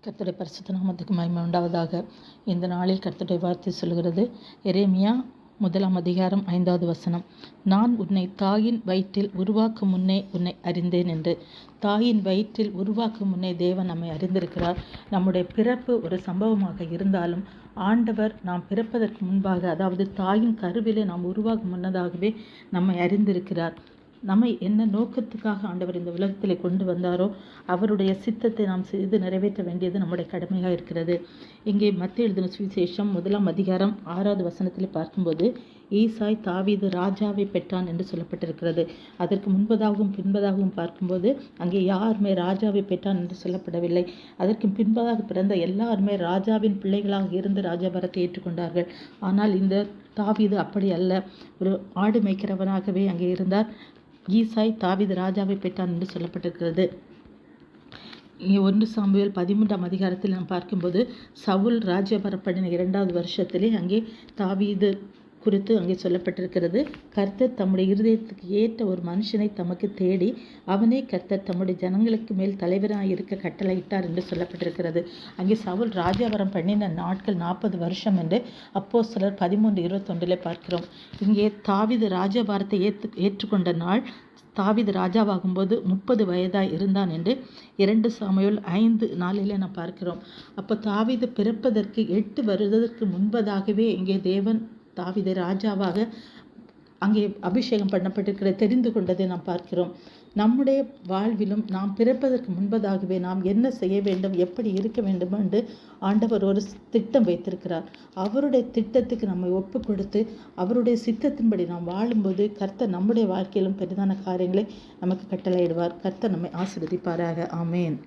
கர்த்தருடைய பரிசுத்த நாமத்துக்கு மகிமை உண்டாவதாக. இந்த நாளில் கர்த்தருடைய வார்த்தை சொல்கிறது, எரேமியா 1 வசனம். நான் உன்னை தாயின் வயிற்றில் உருவாக்கும் முன்னே உன்னை அறிந்தேன் என்று. தாயின் வயிற்றில் உருவாக்கும் முன்னே தேவன் நம்மை அறிந்திருக்கிறார். நம்முடைய பிறப்பு ஒரு சம்பவமாக இருந்தாலும் ஆண்டவர் நாம் பிறப்பதற்கு முன்பாக, அதாவது தாயின் கருவிலே நாம் உருவாகும் முன்னதாகவே நம்மை அறிந்திருக்கிறார். நம்மை என்ன நோக்கத்துக்காக ஆண்டவர் இந்த உலகத்தில் கொண்டு வந்தாரோ அவருடைய சித்தத்தை நாம் செய்து நிறைவேற்ற வேண்டியது நம்முடைய கடமையாக இருக்கிறது. இங்கே மத்தேயு எழுதின சுவிசேஷம் 1 வசனத்தில் பார்க்கும்போது, ஈசாய் தாவீது ராஜாவை பெற்றான் என்று சொல்லப்பட்டிருக்கிறது. அதற்கு முன்பதாகவும் பின்பதாகவும் பார்க்கும்போது அங்கே யாருமே ராஜாவை பெற்றான் என்று சொல்லப்படவில்லை. அதற்கு பின்பதாக பிறந்த எல்லாருமே ராஜாவின் பிள்ளைகளாக இருந்து ராஜாபாரத்தை ஏற்றுக்கொண்டார்கள். ஆனால் இந்த தாவீது அப்படி அல்ல, ஒரு ஆடு மேய்க்கிறவனாகவே அங்கே இருந்தார். ஈசாய் தாவீது ராஜாவை பெற்றான் என்று சொல்லப்பட்டிருக்கிறது. 1 சாமுவேல் 13 நாம் பார்க்கும்போது, சவுல் ராஜ்யபாரம் பண்ணின 2வது வருஷத்திலே அங்கே தாவீது குறித்து அங்கே சொல்லப்பட்டிருக்கிறது. கர்த்தர் தம்முடைய இருதயத்துக்கு ஏற்ற ஒரு மனுஷனை தமக்கு தேடி அவனே கர்த்தர் தம்முடைய ஜனங்களுக்கு மேல் தலைவராக இருக்க கட்டளையிட்டார் என்று சொல்லப்பட்டிருக்கிறது. அங்கே சவுல் ராஜ்யபாரம் பண்ணின நாட்கள் 40 வருஷம் என்று அப்போஸ்தலர் 13:21 பார்க்கிறோம். இங்கே தாவீது ராஜ்யபாரத்தை ஏற்றுக்கொண்ட நாள், தாவீது ராஜாவாகும்போது 30 வயதாய் இருந்தான் என்று 2 சாமுவேல் 5:4 நாம் பார்க்கிறோம். அப்போ தாவீது பிறப்பதற்கு 8 வருடத்திற்கு முன்பதாகவே இங்கே தேவன் தாவீதை ராஜாவாக அங்கே அபிஷேகம் பண்ணப்பட்டிருக்கிற தெரிந்து கொண்டதை நாம் பார்க்கிறோம். நம்முடைய வாழ்விலும் நாம் பிறப்பதற்கு முன்பதாகவே நாம் என்ன செய்ய வேண்டும், எப்படி இருக்க வேண்டும் என்று ஆண்டவர் ஒரு திட்டம் வைத்திருக்கிறார். அவருடைய திட்டத்துக்கு நம்மை ஒப்பு கொடுத்து அவருடைய சித்தத்தின்படி நாம் வாழும்போது கர்த்தர் நம்முடைய வாழ்க்கையிலும் பெரிதான காரியங்களை நமக்கு கட்டளையிடுவார். கர்த்தர் நம்மை ஆசீர்வதிப்பாராக. ஆமேன்.